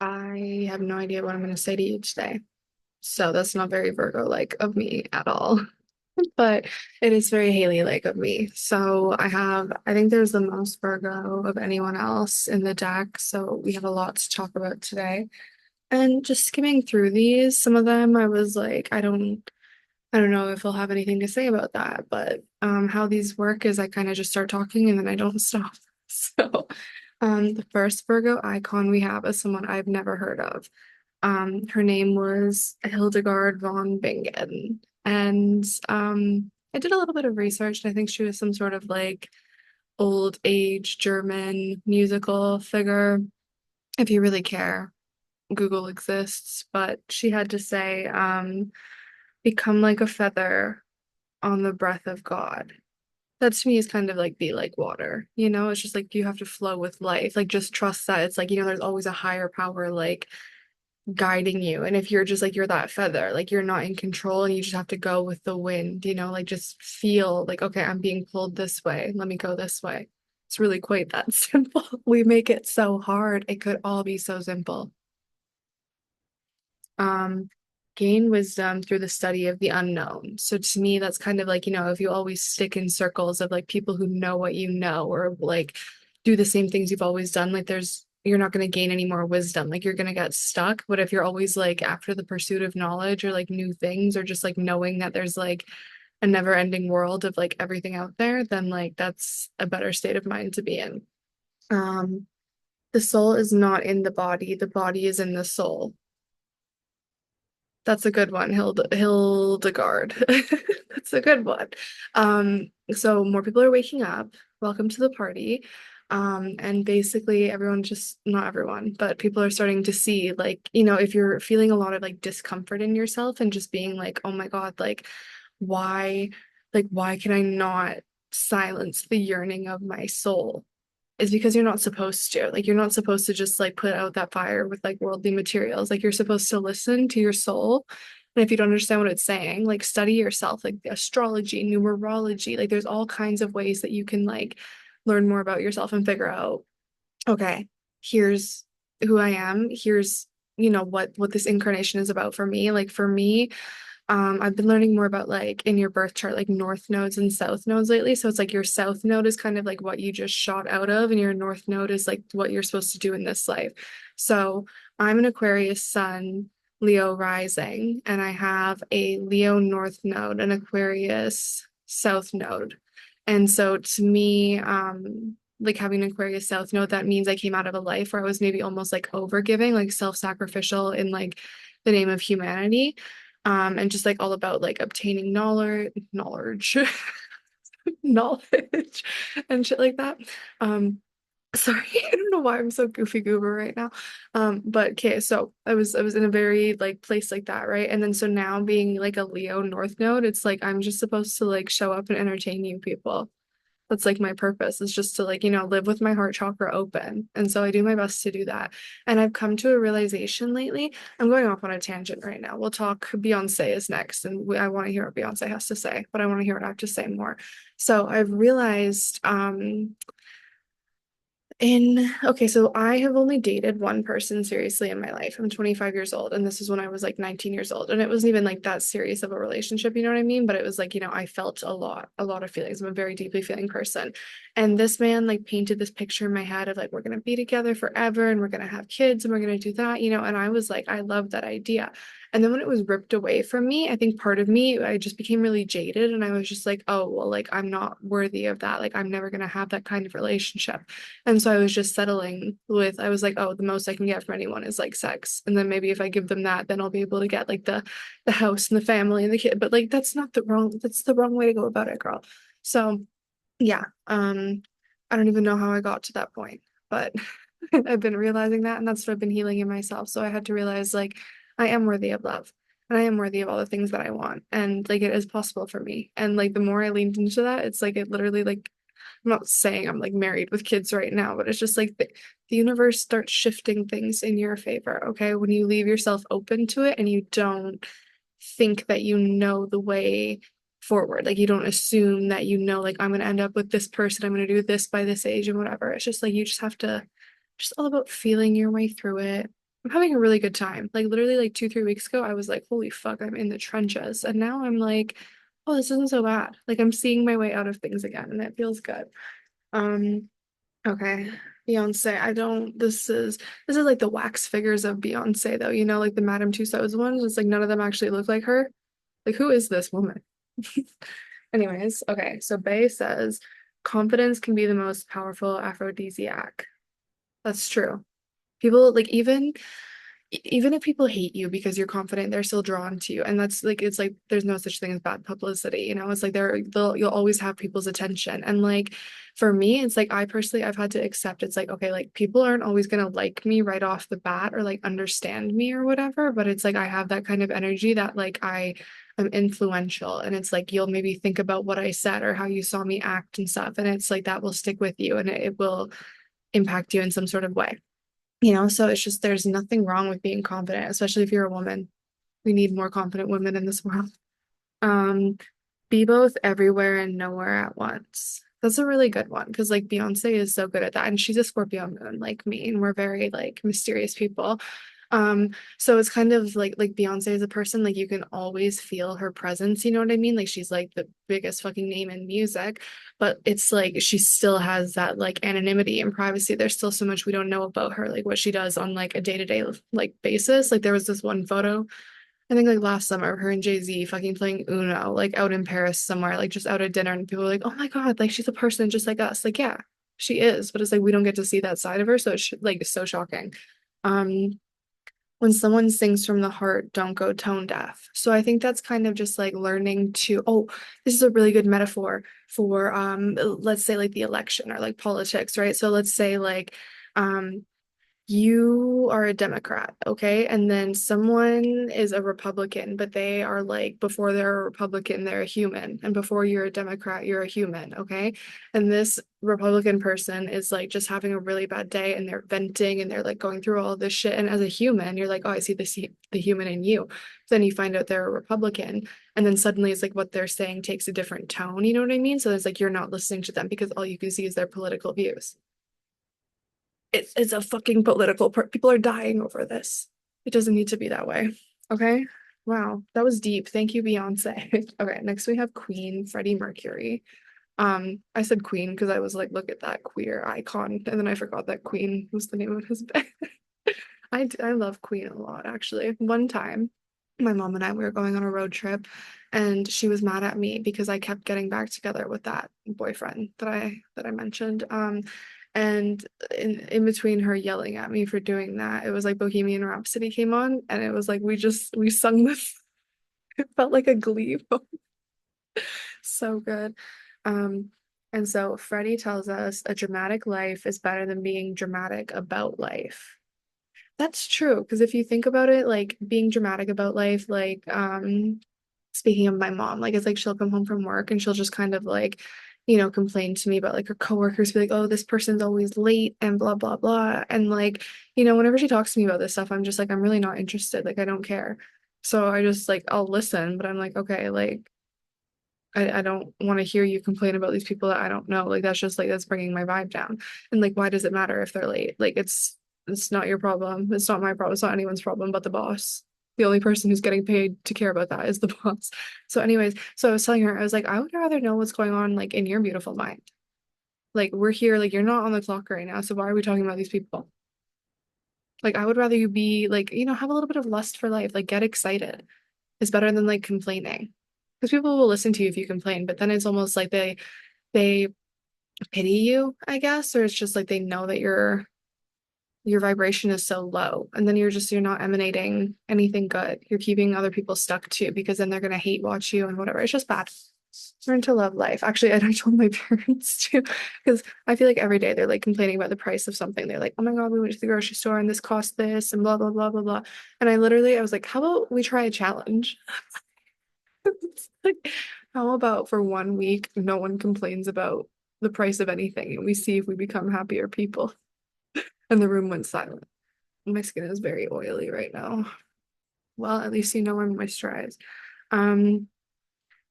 I have no idea what I'm going to say to you today. So that's not very Virgo-like of me at all. But it is very Haley-like of me. So I think there's the most Virgo of anyone else in the deck. So we have a lot to talk about today. And just skimming through these, some of them I was like, I don't know if I'll have anything to say about that. But how these work is I kind of just start talking and then I don't stop. So the first Virgo icon we have is someone I've never heard of. Her name was Hildegard von Bingen. And I did a little bit of research, and I think she was some sort of like old age German musical figure. If you really care, Google exists, but she had to say, become like a feather on the breath of God. That to me is kind of like be like water, you know? It's just like you have to flow with life. Like just trust that it's like, there's always a higher power like guiding you. And if you're just like you're that feather, like you're not in control and you just have to go with the wind, like just feel like, okay, I'm being pulled this way. Let me go this way. It's really quite that simple. We make it so hard. It could all be so simple. Um, gain wisdom through the study of the unknown. So to me, that's kind of like, if you always stick in circles of like people who know what you know or like do the same things you've always done, like you're not going to gain any more wisdom. Like you're going to get stuck. But if you're always like after the pursuit of knowledge or like new things or just like knowing that there's like a never-ending world of like everything out there, then like that's a better state of mind to be in. Um, the soul is not in the body is in the soul. That's a good one, Hildegard. That's a good one. So more people are waking up. Welcome to the party. And basically everyone just, not everyone, but people are starting to see like, if you're feeling a lot of like discomfort in yourself and just being like, oh my God, why, why can I not silence the yearning of my soul? Is because you're not supposed to. Like you're not supposed to just like put out that fire with like worldly materials. Like you're supposed to listen to your soul. And if you don't understand what it's saying, like study yourself, like astrology, numerology, like there's all kinds of ways that you can like learn more about yourself and figure out, okay, here's who I am. Here's, what this incarnation is about for me. Like for me, I've been learning more about like in your birth chart, like north nodes and south nodes lately. So it's like your south node is kind of like what you just shot out of, and your north node is like what you're supposed to do in this life. So I'm an Aquarius sun, Leo rising, and I have a Leo north node, an Aquarius south node. And so to me, like having an Aquarius south node, that means I came out of a life where I was maybe almost like overgiving, like self-sacrificial in like the name of humanity, and just like all about like obtaining knowledge knowledge and shit like that. um sorry, I don't know why I'm so goofy goober right now. But okay, so I was in a very like place like that, right? And then so now being like a Leo North Node, it's like I'm just supposed to like show up and entertain you people. That's like my purpose is just to like, live with my heart chakra open. And so I do my best to do that. And I've come to a realization lately. I'm going off on a tangent right now. We'll talk. Beyonce is next, and I want to hear what Beyonce has to say, but I want to hear what I have to say more. So I've realized, okay, so I have only dated one person seriously in my life. I'm 25 years old, and this is when I was like 19 years old. And it wasn't even like that serious of a relationship, you know what I mean? But it was like, I felt a lot of feelings. I'm a very deeply feeling person. And this man like painted this picture in my head of like, we're gonna be together forever and we're gonna have kids and we're gonna do that, and I was like, I love that idea. And then when it was ripped away from me, I think part of me, I just became really jaded and I was just like, oh, well, like I'm not worthy of that. Like I'm never gonna have that kind of relationship. And so I was just settling with, I was like, oh, the most I can get from anyone is like sex. And then maybe if I give them that, then I'll be able to get like the house and the family and the kid. But like that's the wrong way to go about it, girl. So yeah, I don't even know how I got to that point, but I've been realizing that and that's what I've been healing in myself. So I had to realize like I am worthy of love. And I am worthy of all the things that I want. And like it is possible for me. And like the more I leaned into that, it's like it literally like I'm not saying I'm like married with kids right now, but it's just like the universe starts shifting things in your favor, okay? When you leave yourself open to it and you don't think that you know the way forward, like you don't assume that like I'm gonna end up with this person, I'm gonna do this by this age and whatever. It's just like you just have to, just all about feeling your way through it, I'm having a really good time. Like literally like 2, 3 weeks ago, I was like, holy fuck, I'm in the trenches. And now I'm like, oh, this isn't so bad. Like I'm seeing my way out of things again, and it feels good. Um, okay. Beyonce, I don't this is like the wax figures of Beyonce though, you know, like the Madame Tussauds ones. It's like none of them actually look like her. Like who is this woman? Anyways, okay, so Bay says confidence can be the most powerful aphrodisiac. That's true. People like even if people hate you because you're confident, they're still drawn to you. And that's like it's like there's no such thing as bad publicity, you know? It's like you'll always have people's attention. And like for me, it's like I personally I've had to accept it's like okay, like people aren't always gonna like me right off the bat or like understand me or whatever, but it's like I have that kind of energy that like I am influential and it's like you'll maybe think about what I said or how you saw me act and stuff. And it's like that will stick with you and it will impact you in some sort of way. You know, so it's just there's nothing wrong with being confident, especially if you're a woman. We need more confident women in this world. Um, be both everywhere and nowhere at once. That's a really good one because like Beyonce is so good at that. And she's a Scorpio moon like me, and we're very like mysterious people. Um, so it's kind of like Beyonce is a person, like you can always feel her presence, you know what I mean? Like she's like the biggest fucking name in music, but it's like she still has that like anonymity and privacy. There's still so much we don't know about her, like what she does on like a day-to-day like basis. Like there was this one photo I think like last summer, her and Jay-Z fucking playing Uno, like out in Paris somewhere, like just out at dinner, and people were like, "Oh my God, like she's a person just like us." Like, yeah, she is, but it's like we don't get to see that side of her, so it's like so shocking. Um, when someone sings from the heart, don't go tone deaf. So I think that's kind of just like learning to, oh, this is a really good metaphor for let's say like the election or like politics, right? So let's say like you are a Democrat, okay? And then someone is a Republican, but they are like, before they're a Republican, they're a human. And before you're a Democrat, you're a human, okay? And this Republican person is like just having a really bad day and they're venting and they're like going through all this shit. And as a human, you're like, oh, I see the human in you. Then you find out they're a Republican. And then suddenly it's like what they're saying takes a different tone, you know what I mean? So it's like you're not listening to them because all you can see is their political views. It's a fucking political people are dying over this. It doesn't need to be that way. Okay. Wow, that was deep. Thank you, Beyonce. Okay, next we have Queen Freddie Mercury. I said Queen because I was like, look at that queer icon, and then I forgot that Queen was the name of his band. I love Queen a lot, actually. One time, my mom and I we were going on a road trip, and she was mad at me because I kept getting back together with that boyfriend that I mentioned. And in between her yelling at me for doing that, it was like Bohemian Rhapsody came on, and it was like we sung this. It felt like a glee. So good. Um, and so Freddie tells us a dramatic life is better than being dramatic about life. That's true, because if you think about it, like being dramatic about life, like speaking of my mom, like it's like she'll come home from work and she'll just kind of like, you know, complain to me about like her coworkers, be like, oh, this person's always late and blah blah blah. And like, you know, whenever she talks to me about this stuff, I'm just like, I'm really not interested. Like I don't care. So I just like I'll listen, but I'm like, okay, like I don't want to hear you complain about these people that I don't know. Like that's just like that's bringing my vibe down. And like why does it matter if they're late? Like it's not your problem. It's not my problem. It's not anyone's problem but the boss. The only person who's getting paid to care about that is the boss. So anyways, so I was telling her I was like I would rather know what's going on like in your beautiful mind. Like we're here like you're not on the clock right now. So why are we talking about these people? Like I would rather you be like, you know, have a little bit of lust for life. Like get excited. It's better than like complaining. Because people will listen to you if you complain, but then it's almost like they pity you, I guess, or it's just like they know that your vibration is so low, and then you're not emanating anything good. You're keeping other people stuck too, because then they're gonna hate watch you and whatever. It's just bad. Learn to love life. Actually, I told my parents too, because I feel like every day they're like complaining about the price of something. They're like, "Oh my God, we went to the grocery store and this cost this and blah blah blah blah blah." And I was like, "How about we try a challenge?" It's like, how about for one week, no one complains about the price of anything and we see if we become happier people? And the room went silent. My skin is very oily right now. Well, at least you know I'm moisturized. Um,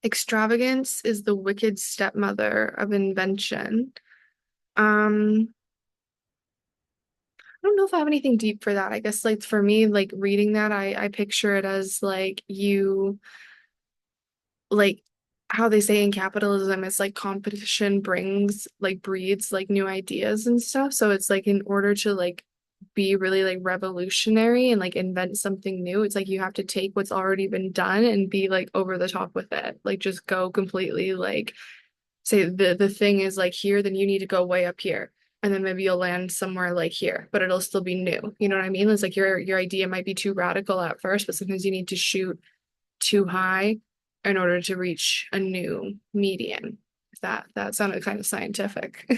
extravagance is the wicked stepmother of invention. Um, don't know if I have anything deep for that. I guess like for me, like reading that, I picture it as like you like how they say in capitalism, it's like competition brings like breeds like new ideas and stuff. So it's like in order to like be really like revolutionary and like invent something new, it's like you have to take what's already been done and be like over the top with it. Like just go completely like say the thing is like here, then you need to go way up here. And then maybe you'll land somewhere like here, but it'll still be new. You know what I mean? It's like your idea might be too radical at first, but sometimes you need to shoot too high in order to reach a new median. That sounded kind of scientific.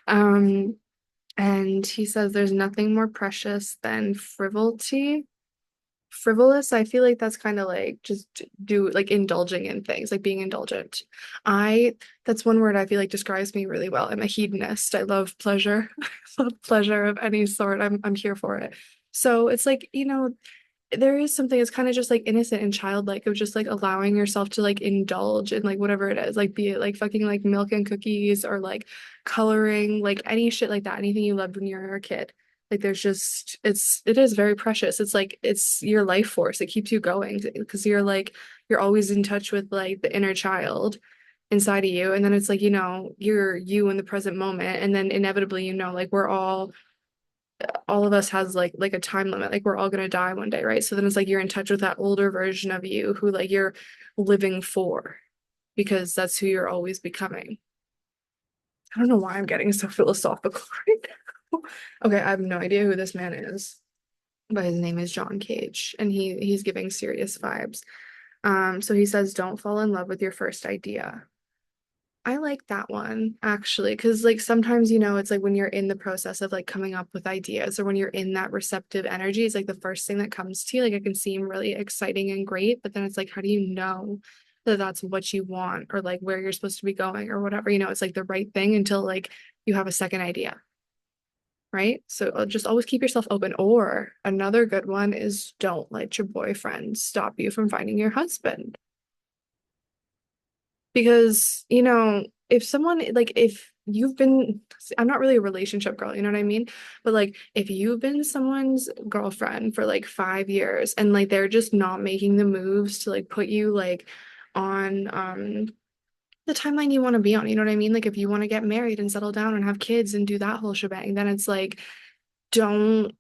Um, and he says there's nothing more precious than frivolity. Frivolous, I feel like that's kind of like just do like indulging in things, like being indulgent. I that's one word I feel like describes me really well. I'm a hedonist. I love pleasure. I love pleasure of any sort. I'm here for it. So it's like, there is something that's kind of just like innocent and childlike of just like allowing yourself to like indulge in like whatever it is, like be it like fucking like milk and cookies or like coloring, like any shit like that, anything you loved when you were a kid. Like there's just it is very precious. It's like it's your life force. It keeps you going because you're always in touch with like the inner child inside of you. And then it's like, you're you in the present moment. And then inevitably, like we're all of us has like a time limit. Like we're all gonna die one day, right? So then it's like you're in touch with that older version of you who like you're living for because that's who you're always becoming. I don't know why I'm getting so philosophical right now. Okay, I have no idea who this man is, but his name is John Cage, and he's giving serious vibes. So he says, don't fall in love with your first idea. I like that one actually, because like sometimes, it's like when you're in the process of like coming up with ideas or when you're in that receptive energy, it's like the first thing that comes to you. Like it can seem really exciting and great, but then it's like, how do you know that that's what you want or like where you're supposed to be going or whatever? It's like the right thing until like you have a second idea, right? So just always keep yourself open. Or another good one is don't let your boyfriend stop you from finding your husband. Because, if someone like if you've been I'm not really a relationship girl, you know what I mean? But like if you've been someone's girlfriend for like 5 years and like they're just not making the moves to like put you like on the timeline you want to be on, you know what I mean? Like if you want to get married and settle down and have kids and do that whole shebang, then it's like don't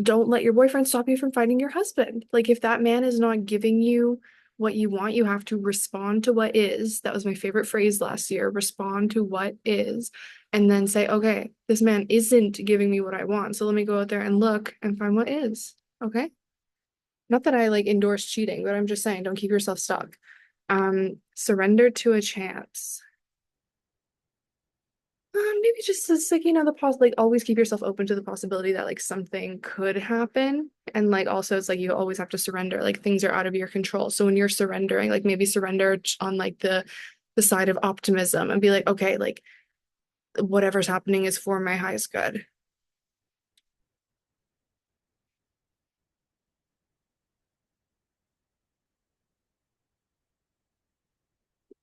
don't let your boyfriend stop you from finding your husband. Like if that man is not giving you what you want, you have to respond to what is. That was my favorite phrase last year. Respond to what is, and then say, okay, this man isn't giving me what I want. So let me go out there and look and find what is. Okay. Not that I like endorse cheating, but I'm just saying don't keep yourself stuck. Surrender to a chance. Maybe just as like the like always keep yourself open to the possibility that like something could happen, and like also it's like you always have to surrender. Like things are out of your control. So when you're surrendering, like maybe surrender on like the side of optimism and be like, okay, like whatever's happening is for my highest good.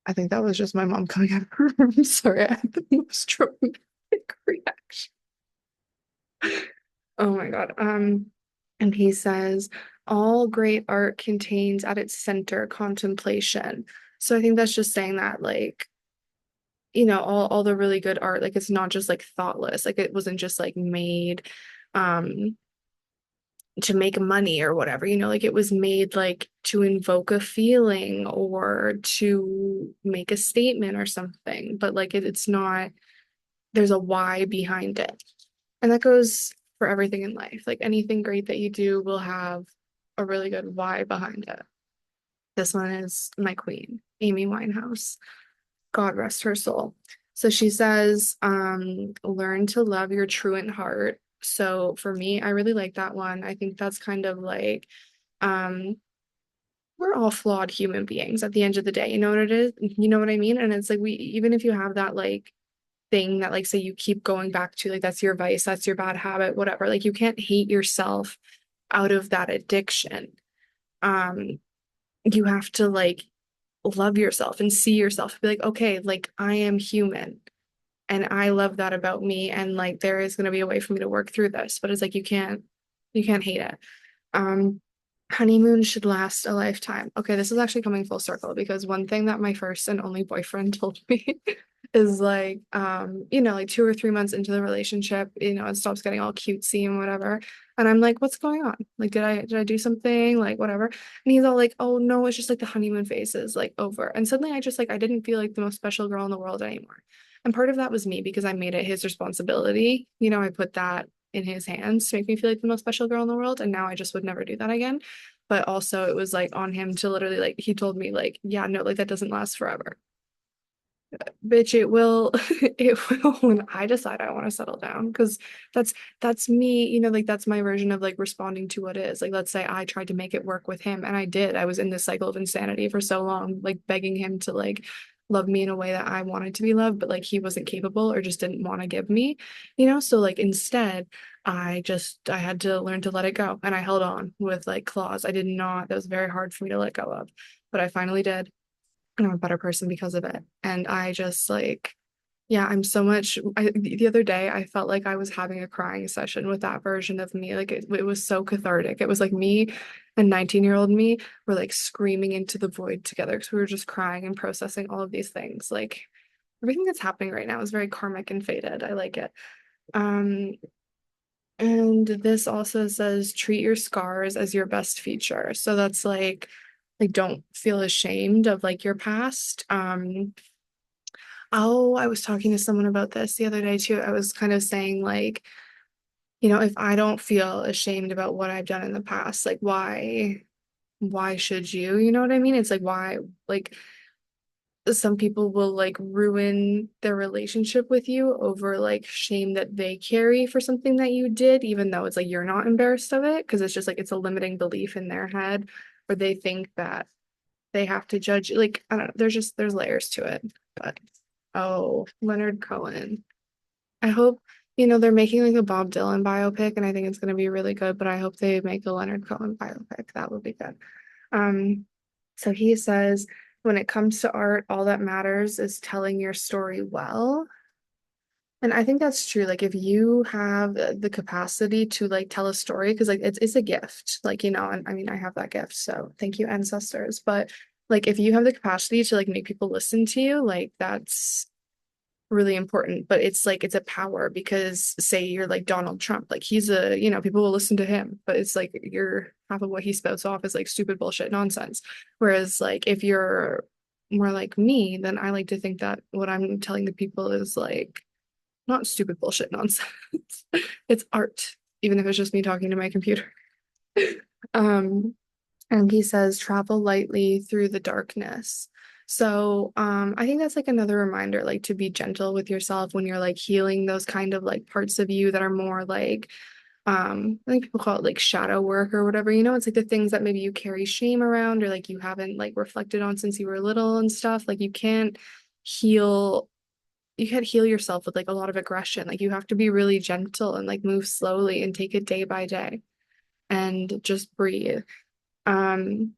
I think that was just my mom coming out of her room. Sorry, I had the most dramatic reaction. Oh my God. And he says, all great art contains at its center contemplation. So I think that's just saying that, like, all the really good art, like it's not just like thoughtless, like it wasn't just like made um to make money or whatever, like it was made like to invoke a feeling or to make a statement or something, but like it's not, there's a why behind it. And that goes for everything in life. Like anything great that you do will have a really good why behind it. This one is my queen, Amy Winehouse. God rest her soul. So she says, learn to love your truant heart. So for me, I really like that one. I think that's kind of like, um, we're all flawed human beings at the end of the day. You know what it is? You know what I mean? And it's like even if you have that like thing that like say you keep going back to, like that's your vice, that's your bad habit, whatever, like you can't hate yourself out of that addiction. um you have to like love yourself and see yourself, be like, okay, like I am human, And I love that about me. And like there is going to be a way for me to work through this, but it's like you can't hate it. Um, honeymoon should last a lifetime. Okay, this is actually coming full circle because one thing that my first and only boyfriend told me is like, like 2 or 3 months into the relationship, it stops getting all cutesy and whatever. And I'm like, what's going on? Like, did I do something? Like, whatever. And he's all like, oh no, it's just like the honeymoon phase is like over. And suddenly I didn't feel like the most special girl in the world anymore. And part of that was me because I made it his responsibility. I put that in his hands to make me feel like the most special girl in the world. And now I just would never do that again. But also it was like on him to literally like he told me like, yeah, no, like that doesn't last forever. Bitch, it will it will when I decide I want to settle down because that's that's me, like that's my version of like responding to what is. Like let's say I tried to make it work with him and I did. I was in this cycle of insanity for so long, like begging him to like love me in a way that I wanted to be loved, but like he wasn't capable or just didn't want to give me, So like instead, I had to learn to let it go and I held on with like claws. I did not, that was very hard for me to let go of, but I finally did and I'm a better person because of it. And I just like, yeah, the other day I felt like I was having a crying session with that version of me. Like it was so cathartic. It was like me and 19-year-old me were like screaming into the void together because we were just crying and processing all of these things. Like everything that's happening right now is very karmic and fated. I like it. Um, and this also says treat your scars as your best feature. So that's like don't feel ashamed of like your past. Oh, I was talking to someone about this the other day too. I was kind of saying like, if I don't feel ashamed about what I've done in the past, like why should you? You know what I mean? It's like why like some people will like ruin their relationship with you over like shame that they carry for something that you did, even though it's like you're not embarrassed of it, because it's just like it's a limiting belief in their head, or they think that they have to judge. Like, I don't know, there's layers to it. But oh, Leonard Cohen. I hope, they're making like a Bob Dylan biopic, and I think it's gonna be really good, but I hope they make a Leonard Cohen biopic. That would be good. Um, so he says, when it comes to art, all that matters is telling your story well. And I think that's true. Like if you have the capacity to like tell a story, because like it's a gift, like and I mean I have that gift, so thank you, ancestors. But like if you have the capacity to like make people listen to you, like that's really important. But it's like it's a power because say you're like Donald Trump, like he's people will listen to him, but it's like you're half of what he spouts off is like stupid bullshit nonsense. Whereas like if you're more like me, then I like to think that what I'm telling the people is like not stupid bullshit nonsense. It's art, even if it's just me talking to my computer. Um, and he says, travel lightly through the darkness. So, I think that's like another reminder, like to be gentle with yourself when you're like healing those kind of like parts of you that are more like, I think people call it like shadow work or whatever, it's like the things that maybe you carry shame around or like you haven't like reflected on since you were little and stuff. Like heal you can't heal yourself with like a lot of aggression. Like you have to be really gentle and like move slowly and take it day by day and just breathe. Um,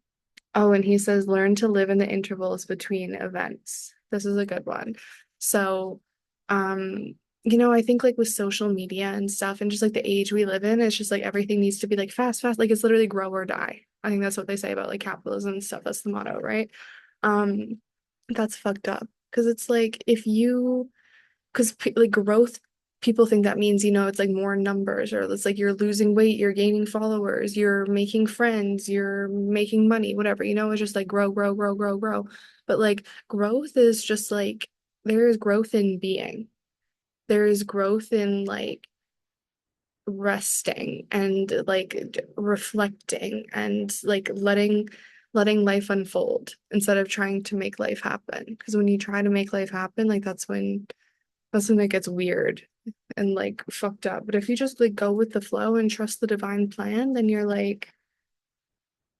oh, and he says learn to live in the intervals between events. This is a good one. So, um, I think like with social media and stuff and just like the age we live in, it's just like everything needs to be like fast, fast. Like it's literally grow or die. I think that's what they say about like capitalism and stuff. That's the motto, right? Um, that's fucked up because it's like if you because like growth people think that means it's like more numbers or it's like you're losing weight, you're gaining followers, you're making friends, you're making money, whatever, it's just like grow, grow, grow, grow, grow. But like growth is just like there is growth in being, there is growth in like resting and like reflecting and like letting life unfold instead of trying to make life happen, because when you try to make life happen, like that's when it gets weird and like fucked up. But if you just like go with the flow and trust the divine plan, then you're like,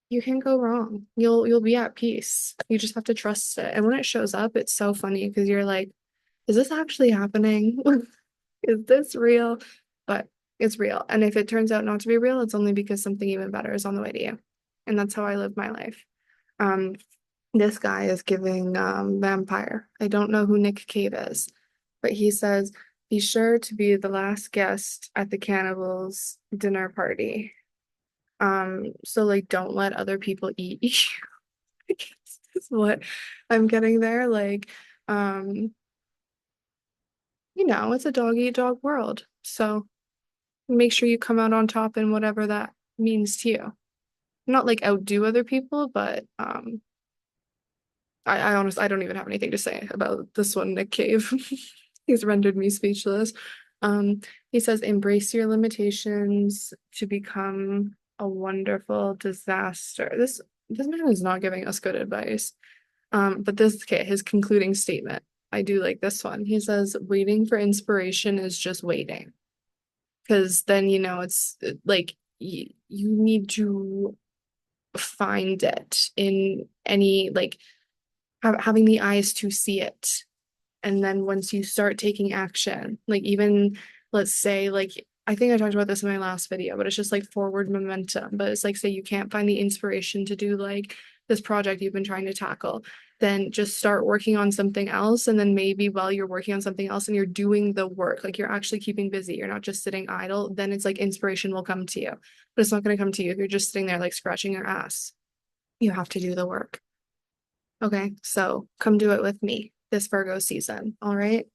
you can't go wrong. You'll be at peace. You just have to trust it. And when it shows up, it's so funny because you're like, is this actually happening? Is this real? But it's real. And if it turns out not to be real, it's only because something even better is on the way to you. And that's how I live my life. Um, this guy is giving vampire. I don't know who Nick Cave is, But he says, be sure to be the last guest at the cannibals' dinner party. So like don't let other people eat you. I guess is what I'm getting there. Like, um, it's a dog eat dog world. So make sure you come out on top in whatever that means to you. Not like outdo other people, but I honestly I don't even have anything to say about this one, Nick Cave. He's rendered me speechless. He says, embrace your limitations to become a wonderful disaster. This man is not giving us good advice. But this, okay, his concluding statement. I do like this one. He says, waiting for inspiration is just waiting. Because then, it's like you need to find it in any, like, having the eyes to see it. And then once you start taking action, like even let's say like I think I talked about this in my last video, but it's just like forward momentum. But it's like say you can't find the inspiration to do like this project you've been trying to tackle, then just start working on something else. And then maybe while you're working on something else and you're doing the work, like you're actually keeping busy, you're not just sitting idle, then it's like inspiration will come to you. But it's not going to come to you if you're just sitting there like scratching your ass. You have to do the work. Okay, so come do it with me this Virgo season. All right.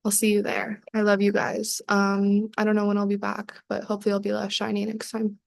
I'll see you there. I love you guys. I don't know when I'll be back, but hopefully I'll be less shiny next time.